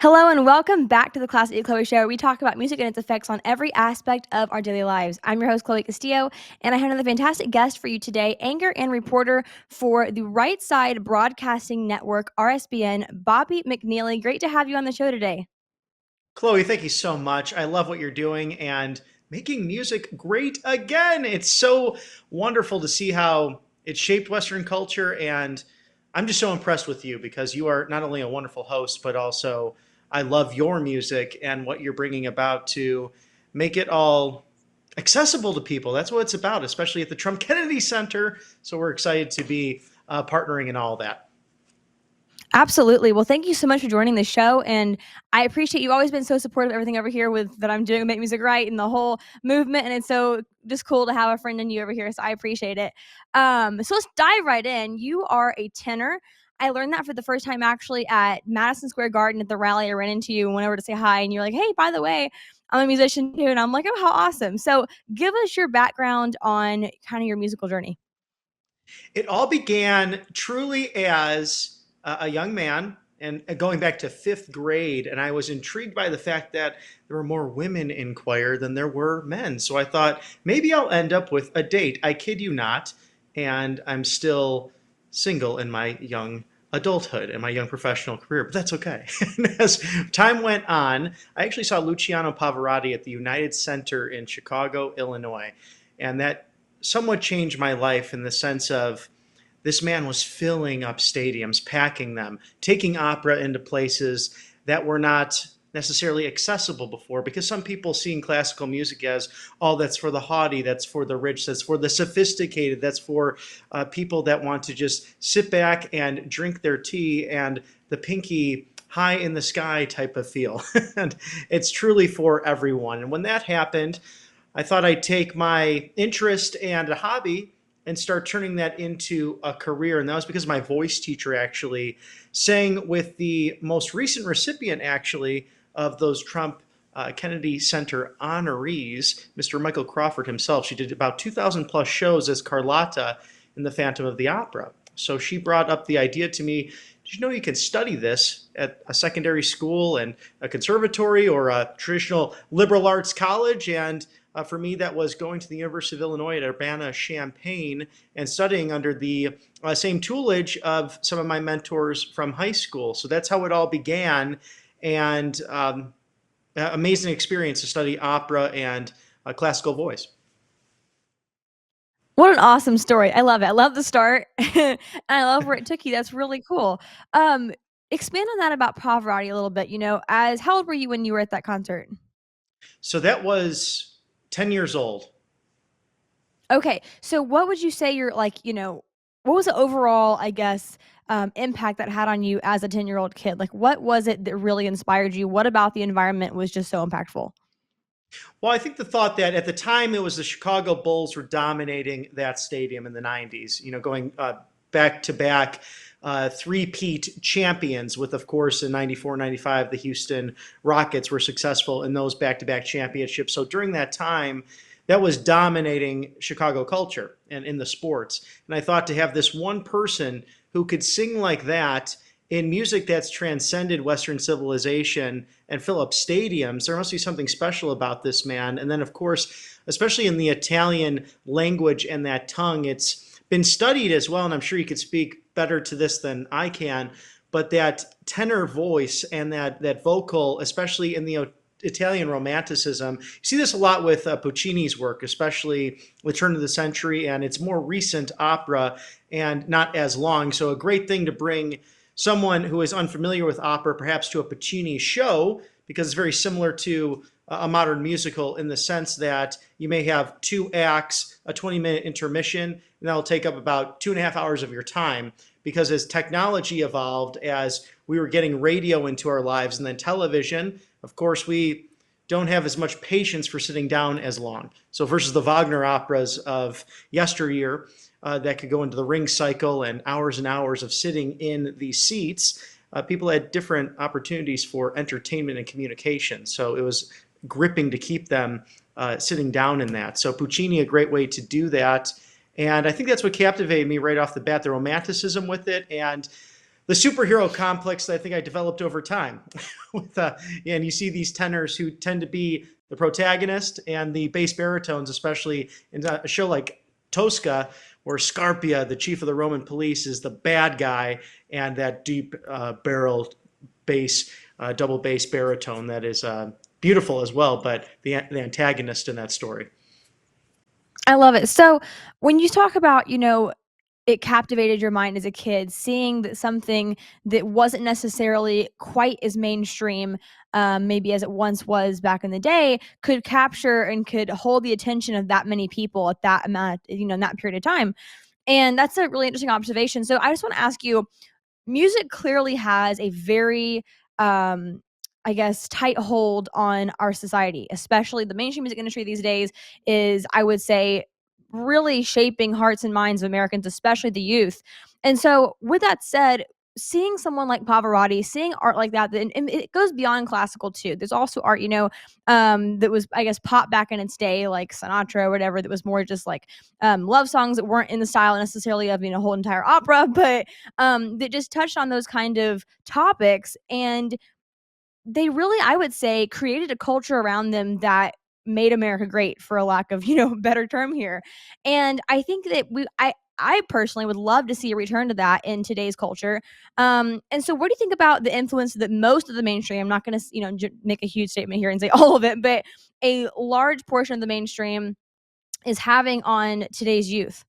Hello and welcome back to the Class E Chloe Show, where we talk about music and its effects on every aspect of our daily lives. I'm your host, Chloe Castillo, and I have another fantastic guest for you today, anchor and reporter for the Right Side Broadcasting Network, RSBN, Bobby McNeily. Great to have you on the show today. Chloe, thank you so much. I love what you're doing and making music great again. It's so wonderful to see how it shaped Western culture. And I'm just so impressed with you because you are not only a wonderful host, but also I love your music and what you're bringing about to make it all accessible to people. That's what it's about, especially at the Trump Kennedy Center. So we're excited to be partnering in all that. Absolutely. Well, thank you so much for joining the show, and I appreciate you've always been so supportive of everything over here with that I'm doing, Make Music Right, and the whole movement. And it's so just cool to have a friend in you over here. So I appreciate it. So let's dive right in. You are a tenor. I learned that for the first time actually at Madison Square Garden at the rally. I ran into you and went over to say hi, and you're like, "Hey, by the way, I'm a musician too." And I'm like, "Oh, how awesome!" So give us your background on kind of your musical journey. It all began truly as a young man and going back to fifth grade. And I was intrigued by the fact that there were more women in choir than there were men. So I thought maybe I'll end up with a date. I kid you not. And I'm still single in my young adulthood and my young professional career, but that's okay. As time went on, I actually saw Luciano Pavarotti at the United Center in Chicago, Illinois. And that somewhat changed my life in the sense of this man was filling up stadiums, packing them, taking opera into places that were not necessarily accessible before, because some people seeing classical music as, oh, that's for the haughty, that's for the rich, that's for the sophisticated, that's for people that want to just sit back and drink their tea and the pinky high in the sky type of feel. And it's truly for everyone. And when that happened, I thought I'd take my interest and a hobby and start turning that into a career. And that was because my voice teacher actually sang with the most recent recipient, actually, of those Trump Kennedy Center honorees, Mr. Michael Crawford himself. She did about 2,000 plus shows as Carlotta in The Phantom of the Opera. So she brought up the idea to me, did you know you can study this at a secondary school and a conservatory or a traditional liberal arts college? And for me, that was going to the University of Illinois at Urbana-Champaign and studying under the same tutelage of some of my mentors from high school. So that's how it all began. And amazing experience to study opera and classical voice. What an awesome story. I love it. I love the start, and I love where it took you. That's really cool. Um, Expand on that about Pavarotti a little bit, as how old were you when you were at that concert? So that was 10 years old. Okay, so what would you say you're like, what was the overall, I guess, impact that had on you as a 10-year-old kid? Like, what was it that really inspired you? What about the environment was just so impactful? Well, I think the thought that at the time it was the Chicago Bulls were dominating that stadium in the 90s, going back to back three-peat champions with, of course, in 94, 95, the Houston Rockets were successful in those back-to-back championships. So during that time, that was dominating Chicago culture and in the sports. And I thought to have this one person who could sing like that in music that's transcended Western civilization and fill up stadiums, there must be something special about this man. And then, of course, especially in the Italian language and that tongue, it's been studied as well, and I'm sure you could speak better to this than I can, but that tenor voice and that vocal, especially in the Italian Romanticism. You see this a lot with Puccini's work, especially with Turn of the Century and its more recent opera and not as long. So a great thing to bring someone who is unfamiliar with opera perhaps to a Puccini show, because it's very similar to a modern musical in the sense that you may have two acts, a 20-minute intermission, and that'll take up about 2.5 hours of your time. Because as technology evolved, as we were getting radio into our lives and then television, of course, we don't have as much patience for sitting down as long. So versus the Wagner operas of yesteryear that could go into the ring cycle and hours of sitting in these seats, people had different opportunities for entertainment and communication. So it was gripping to keep them sitting down in that. So Puccini, a great way to do that. And I think that's what captivated me right off the bat, the romanticism with it. And the superhero complex that I think I developed over time. With and you see these tenors who tend to be the protagonist and the bass baritones, especially in a show like Tosca, where Scarpia, the chief of the Roman police, is the bad guy, and that deep barreled bass, double bass baritone that is beautiful as well, but the antagonist in that story. I love it. So, when you talk about, it captivated your mind as a kid, seeing that something that wasn't necessarily quite as mainstream, maybe as it once was back in the day, could capture and could hold the attention of that many people at that amount, in that period of time. And that's a really interesting observation. So I just want to ask you, music clearly has a very I guess tight hold on our society, especially the mainstream music industry these days is, I would say, really shaping hearts and minds of Americans, especially the youth. And so with that said, seeing someone like Pavarotti, seeing art like that, and it goes beyond classical too. There's also art, that was, I guess, pop back in its day, like Sinatra or whatever, that was more just like love songs that weren't in the style necessarily of, a whole entire opera, but that just touched on those kind of topics. And they really, I would say, created a culture around them that made America great, for a lack of, better term here. And I think that I personally would love to see a return to that in today's culture. And so what do you think about the influence that most of the mainstream, I'm not going to, make a huge statement here and say all of it, but a large portion of the mainstream is having on today's youth?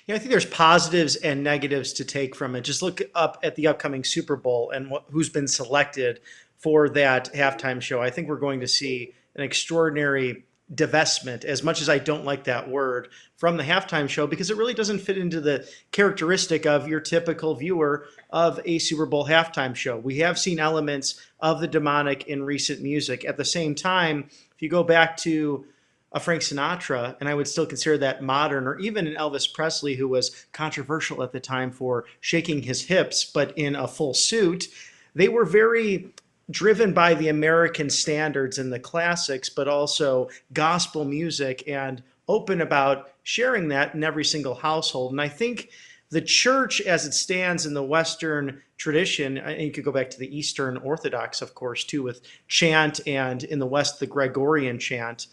I think there's positives and negatives to take from it. Just look up at the upcoming Super Bowl and who's been selected for that halftime show. I think we're going to see an extraordinary divestment, as much as I don't like that word, from the halftime show, because it really doesn't fit into the characteristic of your typical viewer of a Super Bowl halftime show. We have seen elements of the demonic in recent music. At the same time, if you go back to a Frank Sinatra, and I would still consider that modern, or even an Elvis Presley, who was controversial at the time for shaking his hips, but in a full suit. They were very driven by the American standards and the classics, but also gospel music, and open about sharing that in every single household. And I think the church, as it stands in the Western tradition, and you could go back to the Eastern Orthodox, of course, too, with chant, and in the West, the Gregorian chant.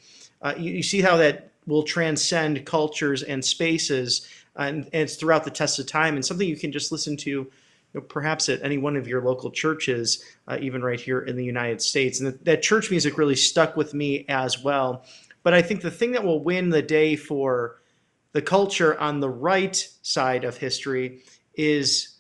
You see how that will transcend cultures and spaces, and it's throughout the test of time, and something you can just listen to, perhaps at any one of your local churches, even right here in the United States. And that church music really stuck with me as well. But I think the thing that will win the day for the culture on the right side of history is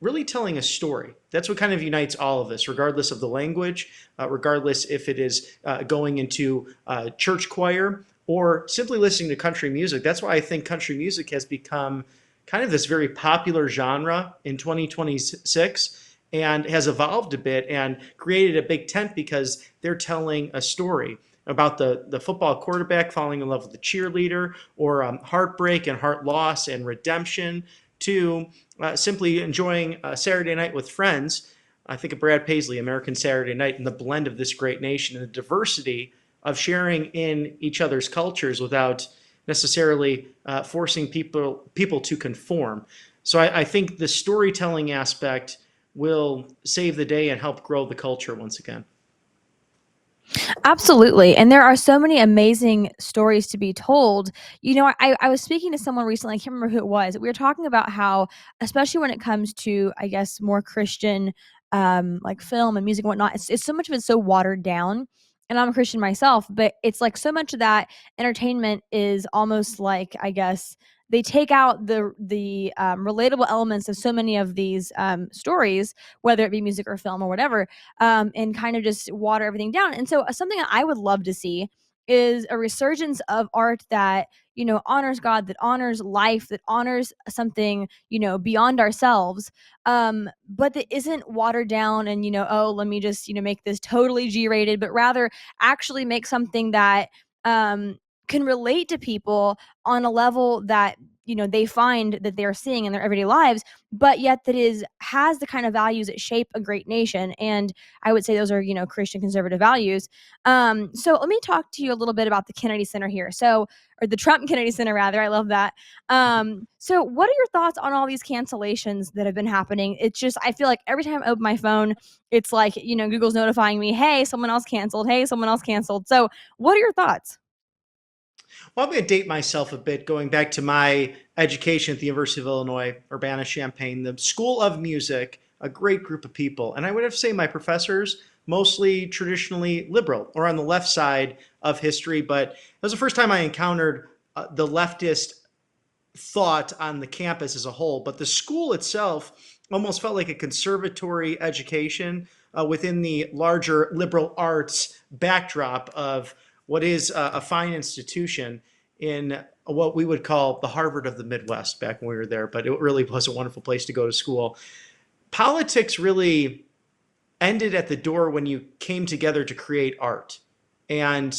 really telling a story. That's what kind of unites all of us, regardless of the language, regardless if it is going into church choir or simply listening to country music. That's why I think country music has become kind of this very popular genre in 2026, and has evolved a bit and created a big tent, because they're telling a story about the football quarterback falling in love with the cheerleader, or heartbreak and heart loss and redemption, to simply enjoying a Saturday night with friends. I think of Brad Paisley, American Saturday Night, and the blend of this great nation and the diversity of sharing in each other's cultures without necessarily forcing people to conform. So I think the storytelling aspect will save the day and help grow the culture once again. Absolutely. And there are so many amazing stories to be told. I was speaking to someone recently, I can't remember who it was. We were talking about how, especially when it comes to, I guess, more Christian, like film and music and whatnot, it's so much of it's so watered down. And I'm a Christian myself, but it's like so much of that entertainment is almost like, I guess, they take out the relatable elements of so many of these stories, whether it be music or film or whatever, and kind of just water everything down. And so, something that I would love to see is a resurgence of art that, honors God, that honors life, that honors something, beyond ourselves, but that isn't watered down and, oh, let me just, make this totally G-rated, but rather actually make something that can relate to people on a level that they find that they're seeing in their everyday lives, but yet that is has the kind of values that shape a great nation. And I would say those are Christian conservative values. So let me talk to you a little bit about the Kennedy Center here. So, or the Trump Kennedy Center, rather. I love that. So what are your thoughts on all these cancellations that have been happening? It's just, I feel like every time I open my phone, it's like, Google's notifying me, hey, someone else canceled. Hey, someone else canceled. So what are your thoughts? Well, I'm going to date myself a bit, going back to my education at the University of Illinois, Urbana-Champaign, the School of Music, a great group of people. And I would have to say my professors, mostly traditionally liberal or on the left side of history, but it was the first time I encountered the leftist thought on the campus as a whole. But the school itself almost felt like a conservatory education within the larger liberal arts backdrop of what is a fine institution in what we would call the Harvard of the Midwest back when we were there. But it really was a wonderful place to go to school. Politics really ended at the door when you came together to create art. And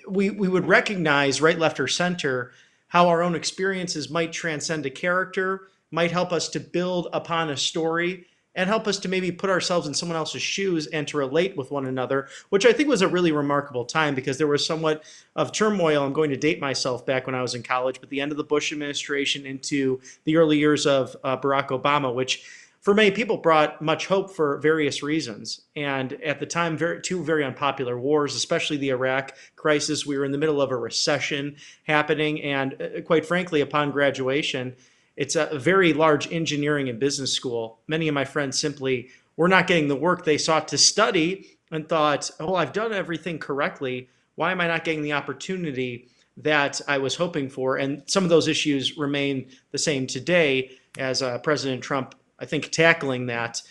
we would recognize right, left, or center how our own experiences might transcend a character, might help us to build upon a story, and help us to maybe put ourselves in someone else's shoes and to relate with one another, which I think was a really remarkable time because there was somewhat of turmoil. I'm going to date myself back when I was in college, but the end of the Bush administration into the early years of Barack Obama, which for many people brought much hope for various reasons. And at the time, two very unpopular wars, especially the Iraq crisis. We were in the middle of a recession happening. And quite frankly, upon graduation, it's a very large engineering and business school. Many of my friends simply were not getting the work they sought to study and thought, oh, I've done everything correctly. Why am I not getting the opportunity that I was hoping for? And some of those issues remain the same today as President Trump, I think, tackling that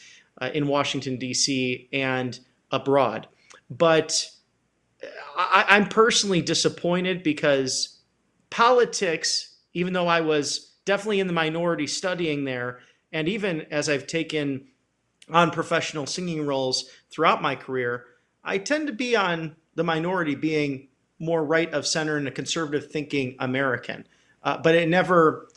in Washington, D.C. and abroad. But I'm personally disappointed because politics, even though I was definitely in the minority studying there, and even as I've taken on professional singing roles throughout my career, I tend to be on the minority, being more right of center and a conservative thinking American. But it never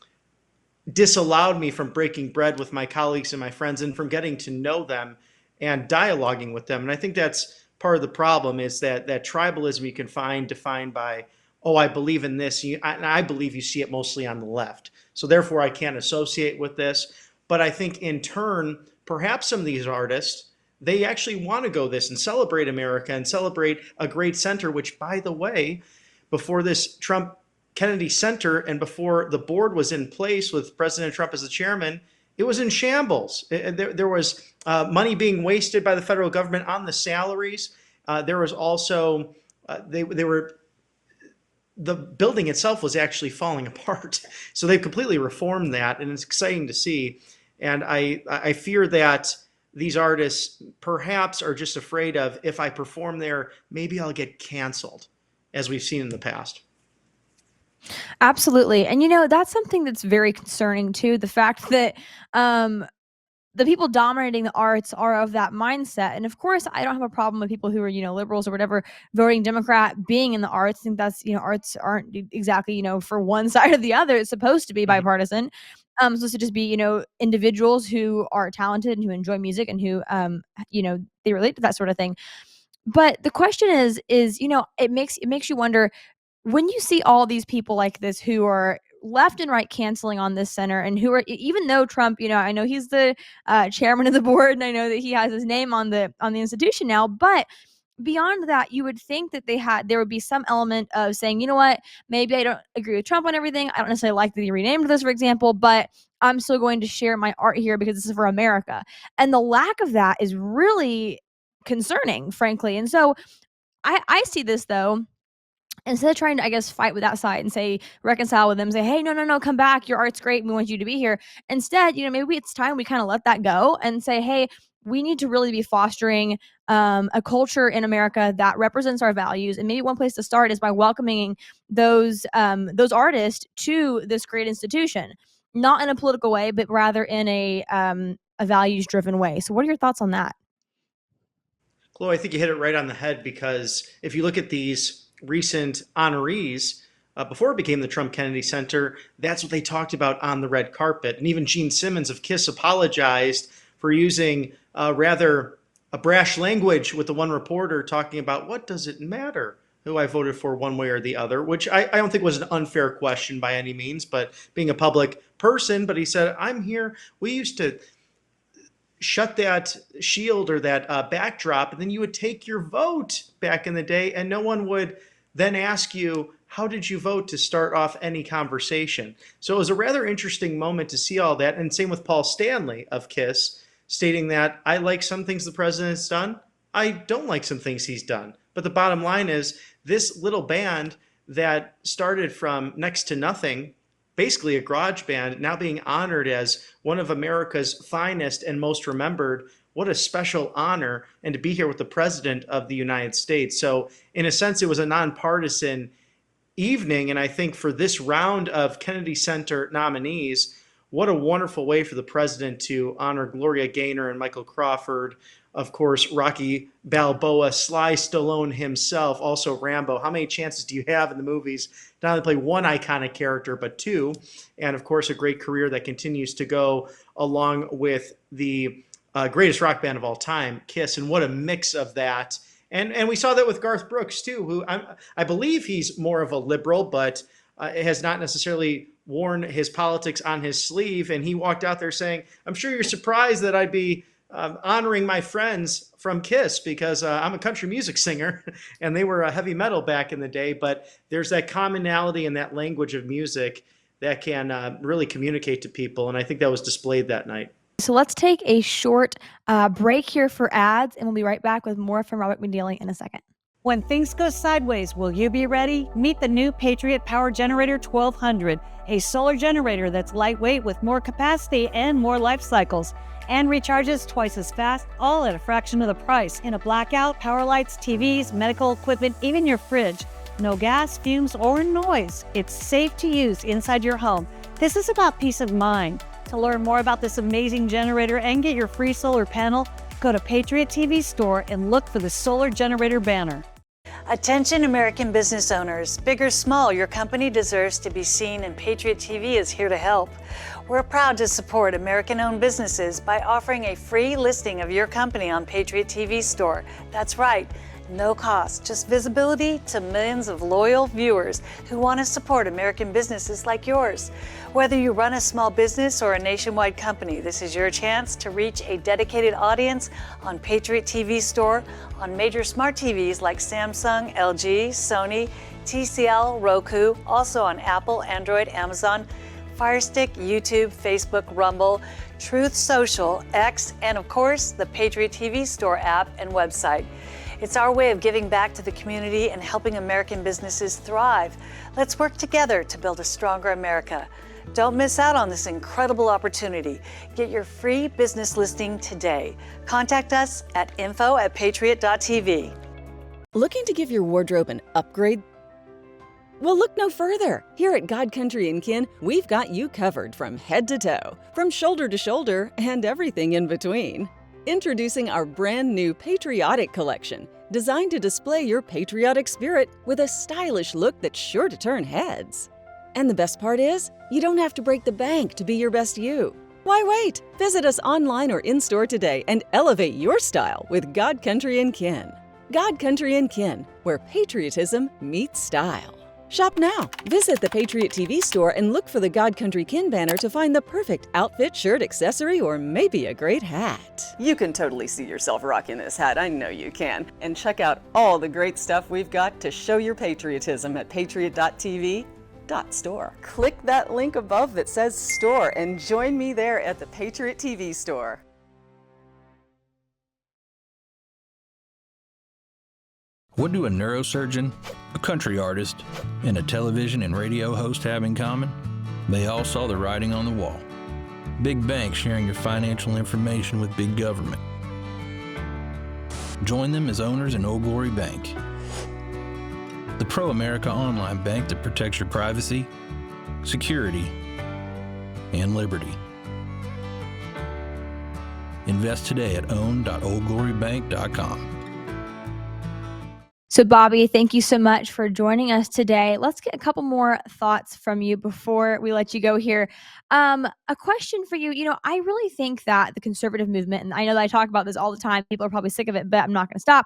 disallowed me from breaking bread with my colleagues and my friends and from getting to know them and dialoguing with them. And I think that's part of the problem, is that tribalism you can find defined by, oh, I believe in this. And I believe you see it mostly on the left. So therefore, I can't associate with this. But I think in turn, perhaps some of these artists, they actually want to go this and celebrate America and celebrate a great center, which, by the way, before this Trump Kennedy Center and before the board was in place with President Trump as the chairman, it was in shambles. There was money being wasted by the federal government on the salaries. There was also, they were, the building itself was actually falling apart. So they've completely reformed that, and it's exciting to see. And I fear that these artists perhaps are just afraid of, if I perform there, maybe I'll get canceled, as we've seen in the past. Absolutely. And that's something that's very concerning too. The fact that um the people dominating the arts are of that mindset. And of course, I don't have a problem with people who are, liberals or whatever, voting Democrat, being in the arts. I think that's, arts aren't exactly, for one side or the other. It's supposed to be Mhm. bipartisan. It's supposed to just be, individuals who are talented and who enjoy music and who, they relate to that sort of thing. But the question is, it makes you wonder, when you see all these people like this who are left and right canceling on this center, and who are, even though Trump, I know he's the chairman of the board, and I know that he has his name on the institution now, but beyond that, you would think that there would be some element of saying, you know what, maybe I don't agree with Trump on everything. I don't necessarily like that he renamed this, for example, but I'm still going to share my art here because this is for America. And the lack of that is really concerning, frankly. And so I see this, though, instead of trying to, I guess, fight with that side and say, reconcile with them, say, hey, no, no, no, come back. Your art's great. We want you to be here. Instead, maybe it's time we kind of let that go and say, hey, we need to really be fostering a culture in America that represents our values. And maybe one place to start is by welcoming those artists to this great institution, not in a political way, but rather in a values driven way. So what are your thoughts on that? Chloe, I think you hit it right on the head, because if you look at these recent honorees, before it became the Trump Kennedy Center, that's what they talked about on the red carpet. And even Gene Simmons of KISS apologized for using rather a brash language with the one reporter talking about what does it matter who I voted for one way or the other, which I don't think was an unfair question by any means, but being a public person. But he said, I'm here. We used to shut that shield or that backdrop, and then you would take your vote back in the day, and no one would then ask you, how did you vote to start off any conversation? So it was a rather interesting moment to see all that. And same with Paul Stanley of KISS, stating that I like some things the president's done. I don't like some things he's done. But the bottom line is this little band that started from next to nothing, basically a garage band, now being honored as one of America's finest and most remembered. What a special honor, and to be here with the President of the United States. So in a sense, it was a nonpartisan evening. And I think for this round of Kennedy Center nominees, what a wonderful way for the president to honor Gloria Gaynor and Michael Crawford. Of course, Rocky Balboa, Sly Stallone himself, also Rambo. How many chances do you have in the movies to not only play one iconic character, but two? And of course, a great career that continues to go along with the greatest rock band of all time, KISS. And what a mix of that. And we saw that with Garth Brooks, too, who I believe he's more of a liberal, but has not necessarily worn his politics on his sleeve. And he walked out there saying, I'm sure you're surprised that I'd be honoring my friends from KISS because I'm a country music singer and they were heavy metal back in the day. But there's that commonality in that language of music that can really communicate to people. And I think that was displayed that night. So let's take a short break here for ads, and we'll be right back with more from Robert McNeily in a second. When things go sideways, will you be ready? Meet the new Patriot Power Generator 1200, a solar generator that's lightweight with more capacity and more life cycles, and recharges twice as fast, all at a fraction of the price. In a blackout, power lights, TVs, medical equipment, even your fridge. No gas, fumes, or noise. It's safe to use inside your home. This is about peace of mind. To learn more about this amazing generator and get your free solar panel, go to Patriot TV Store and look for the solar generator banner. Attention American business owners, big or small, your company deserves to be seen, and Patriot TV is here to help. We're proud to support American-owned businesses by offering a free listing of your company on Patriot TV Store. That's right. No cost, just visibility to millions of loyal viewers who want to support American businesses like yours. Whether you run a small business or a nationwide company, this is your chance to reach a dedicated audience on Patriot TV Store, on major smart TVs like Samsung, LG, Sony, TCL, Roku, also on Apple, Android, Amazon, Fire Stick, YouTube, Facebook, Rumble, Truth Social, X, and of course, the Patriot TV Store app and website. It's our way of giving back to the community and helping American businesses thrive. Let's work together to build a stronger America. Don't miss out on this incredible opportunity. Get your free business listing today. Contact us at info@patriot.tv. Looking to give your wardrobe an upgrade? Well, look no further. Here at God Country & Kin, we've got you covered from head to toe, from shoulder to shoulder, and everything in between. Introducing our brand new Patriotic Collection, designed to display your patriotic spirit with a stylish look that's sure to turn heads. And the best part is, you don't have to break the bank to be your best you. Why wait? Visit us online or in-store today and elevate your style with God Country & Kin. God Country & Kin, where patriotism meets style. Shop now. Visit the Patriot TV Store and look for the God Country Kin banner to find the perfect outfit, shirt, accessory, or maybe a great hat. You can totally see yourself rocking this hat. I know you can. And check out all the great stuff we've got to show your patriotism at patriot.tv.store. Click that link above that says store and join me there at the Patriot TV Store. What do a neurosurgeon, a country artist, and a television and radio host have in common? They all saw the writing on the wall. Big banks sharing your financial information with big government. Join them as owners in Old Glory Bank, the pro-America online bank that protects your privacy, security, and liberty. Invest today at own.oldglorybank.com. So, Bobby, thank you so much for joining us today. Let's get a couple more thoughts from you before we let you go here. A question for you. I really think that the conservative movement, and I know that I talk about this all the time, people are probably sick of it, but I'm not going to stop.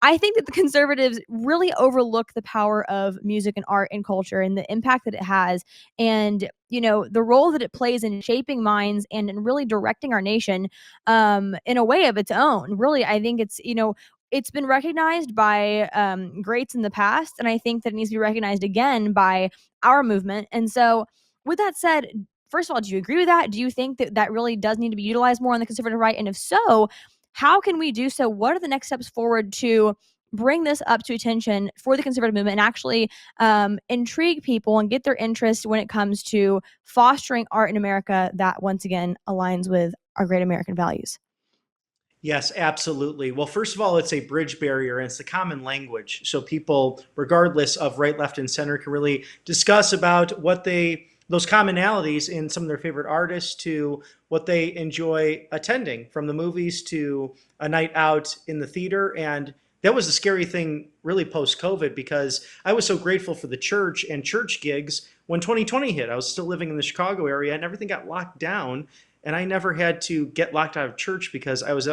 I think that the conservatives really overlook the power of music and art and culture and the impact that it has, and the role that it plays in shaping minds and in really directing our nation in a way of its own. Really, I think it's been recognized by greats in the past, and I think that it needs to be recognized again by our movement. And so, with that said, first of all, do you agree with that? Do you think that that really does need to be utilized more on the conservative right? And if so, how can we do so? What are the next steps forward to bring this up to attention for the conservative movement and actually intrigue people and get their interest when it comes to fostering art in America that once again aligns with our great American values? Yes, absolutely. Well, first of all, it's a bridge barrier and it's the common language. So people, regardless of right, left, and center, can really discuss about those commonalities in some of their favorite artists to what they enjoy attending, from the movies to a night out in the theater. And that was the scary thing really post COVID, because I was so grateful for the church and church gigs when 2020 hit. I was still living in the Chicago area and everything got locked down, and I never had to get locked out of church because I was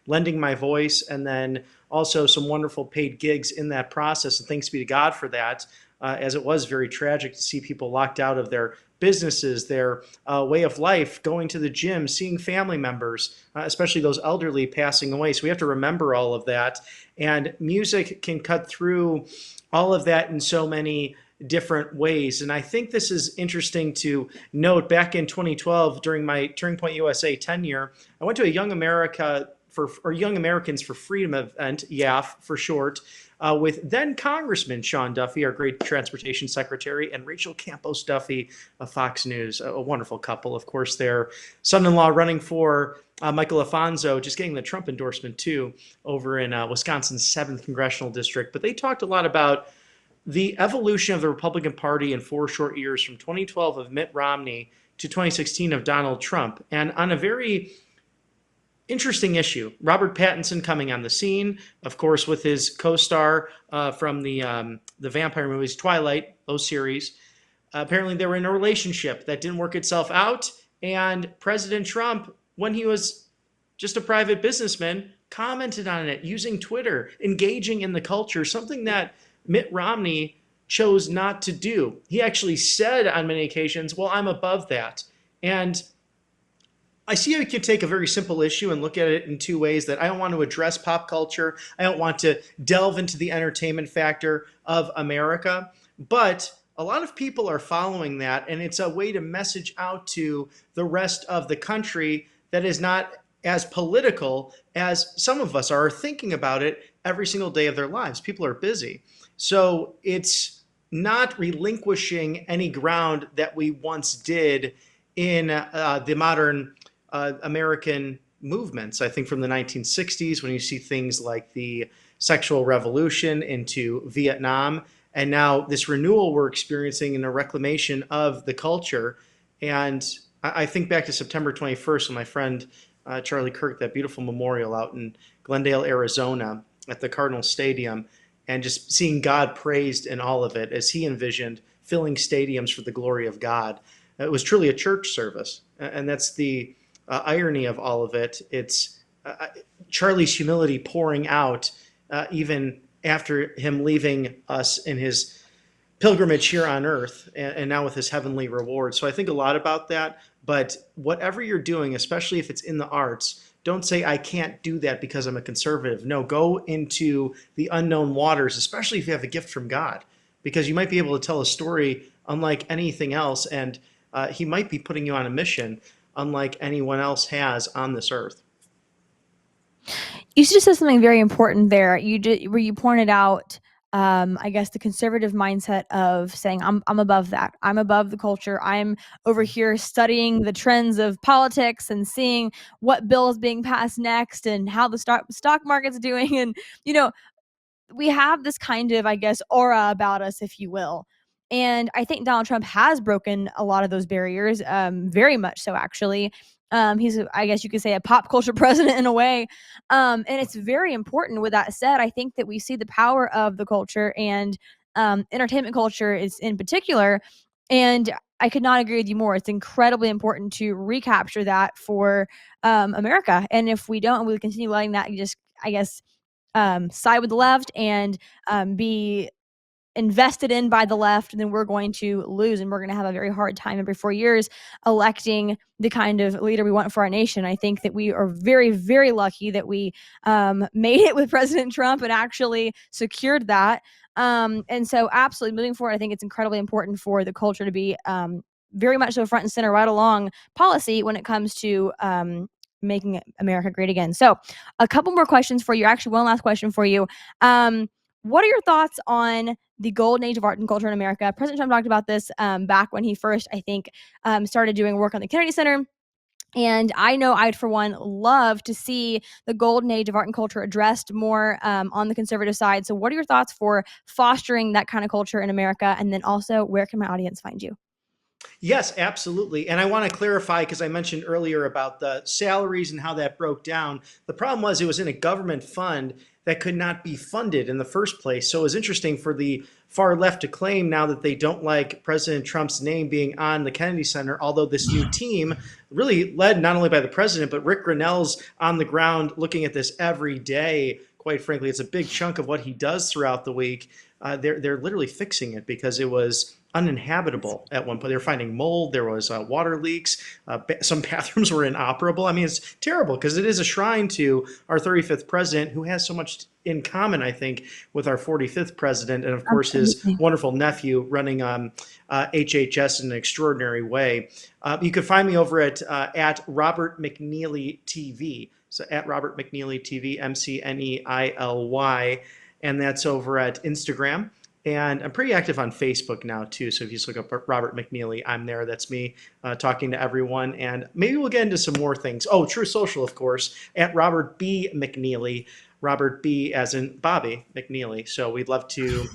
lending my voice, and then also some wonderful paid gigs in that process. And thanks be to God for that, as it was very tragic to see people locked out of their businesses, their way of life, going to the gym, seeing family members, especially those elderly, passing away. So we have to remember all of that. And music can cut through all of that in so many different ways. And I think this is interesting to note. Back in 2012, during my Turning Point USA tenure, I went to a Young Americans for Freedom event, YAF for short, with then Congressman Sean Duffy, our great transportation secretary, and Rachel Campos Duffy of Fox News, a wonderful couple. Of course, their son-in-law running for Michael Afonso, just getting the Trump endorsement too, over in Wisconsin's 7th Congressional District. But they talked a lot about the evolution of the Republican Party in 4 short years, from 2012 of Mitt Romney to 2016 of Donald Trump. And on a very interesting issue, Robert Pattinson coming on the scene, of course, with his co-star from the vampire movies, Twilight, those series. Apparently they were in a relationship that didn't work itself out. And President Trump, when he was just a private businessman, commented on it using Twitter, engaging in the culture, something that Mitt Romney chose not to do. He actually said on many occasions, well, I'm above that. And I see how you could take a very simple issue and look at it in 2 ways: that I don't want to address pop culture. I don't want to delve into the entertainment factor of America. But a lot of people are following that, and it's a way to message out to the rest of the country that is not as political as some of us are thinking about it every single day of their lives. People are busy. So it's not relinquishing any ground that we once did in the modern American movements. I think from the 1960s, when you see things like the sexual revolution into Vietnam, and now this renewal we're experiencing in a reclamation of the culture. And I think back to September 21st when my friend Charlie Kirk, that beautiful memorial out in Glendale, Arizona at the Cardinal Stadium, and just seeing God praised in all of it as he envisioned filling stadiums for the glory of God. It was truly a church service. And that's the irony of all of it. It's Charlie's humility pouring out even after him leaving us in his pilgrimage here on earth, and now with his heavenly reward. So I think a lot about that. But whatever you're doing, especially if it's in the arts, don't say, I can't do that because I'm a conservative. No, go into the unknown waters, especially if you have a gift from God, because you might be able to tell a story unlike anything else. And he might be putting you on a mission unlike anyone else has on this earth. You just said something very important there. Where you pointed out, I guess, the conservative mindset of saying, I'm above that. I'm above the culture. I'm over here studying the trends of politics and seeing what bill is being passed next and how the stock market's doing. And you know, we have this kind of, I guess, aura about us, if you will. And I think Donald Trump has broken a lot of those barriers, very much so, actually. He's, I guess you could say, a pop culture president in a way. And it's very important. With that said, I think that we see the power of the culture and entertainment culture is in particular. And I could not agree with you more. It's incredibly important to recapture that for America. And if we don't, and we continue letting that just, I guess, side with the left and be invested in by the left, then we're going to lose, and we're going to have a very hard time every 4 years electing the kind of leader we want for our nation. I think that we are very, very lucky that we made it with President Trump and actually secured that. And so, absolutely, moving forward, I think it's incredibly important for the culture to be very much so front and center, right along policy when it comes to making America great again. So, a couple more questions for you. Actually, one last question for you. What are your thoughts on the golden age of art and culture in America? President Trump talked about this back when he first, I think, started doing work on the Kennedy Center. And I know I'd, for one, love to see the golden age of art and culture addressed more on the conservative side. So, what are your thoughts for fostering that kind of culture in America? And then also, where can my audience find you? Yes, absolutely. And I want to clarify because I mentioned earlier about the salaries and how that broke down. The problem was it was in a government fund that could not be funded in the first place. So it was interesting for the far left to claim now that they don't like President Trump's name being on the Kennedy Center, although this new team, really led not only by the president, but Rick Grinnell's on the ground looking at this every day. Quite frankly, it's a big chunk of what he does throughout the week. They're literally fixing it because it was uninhabitable at one point. They were finding mold. There was water leaks. Some bathrooms were inoperable. I mean, it's terrible because it is a shrine to our 35th president, who has so much in common, I think, with our 45th president, and of course his wonderful nephew running HHS in an extraordinary way. You can find me over at Robert McNeily TV. So at Robert McNeily TV, McNeily, and that's over at Instagram. And I'm pretty active on Facebook now, too. So if you just look up Robert McNeely, I'm there. That's me talking to everyone. And maybe we'll get into some more things. Oh, True Social, of course, at Robert B. McNeely. Robert B. as in Bobby McNeely. So we'd love to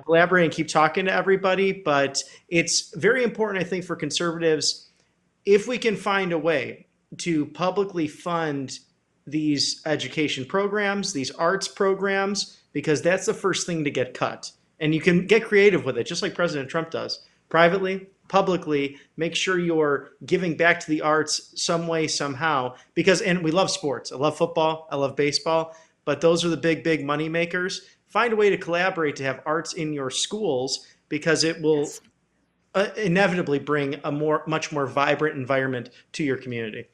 collaborate and keep talking to everybody. But it's very important, I think, for conservatives, if we can find a way to publicly fund these education programs, these arts programs, because that's the first thing to get cut. And you can get creative with it, just like President Trump does. Privately, publicly, make sure you're giving back to the arts some way, somehow. Because, and we love sports. I love football. I love baseball. But those are the big, big money makers. Find a way to collaborate to have arts in your schools, because it will inevitably bring a much more vibrant environment to your community.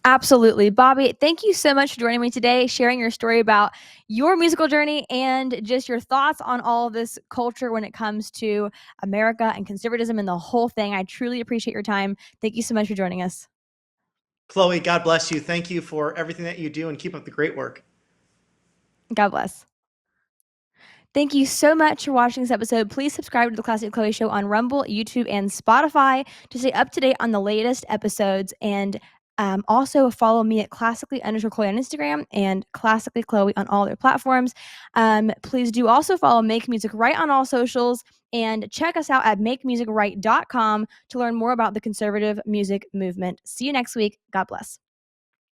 Absolutely. Bobby, thank you so much for joining me today, sharing your story about your musical journey and just your thoughts on all of this culture when it comes to America and conservatism and the whole thing. I truly appreciate your time. Thank you so much for joining us. Chloe, God bless you. Thank you for everything that you do, and keep up the great work. God bless. Thank you so much for watching this episode. Please subscribe to the Classic Chloe Show on Rumble, YouTube, and Spotify to stay up to date on the latest episodes. And also follow me at classically_Chloe on Instagram and classically Chloe on all their platforms. Please do also follow Make Music Right on all socials, and check us out at makemusicright.com to learn more about the conservative music movement. See you next week. God bless.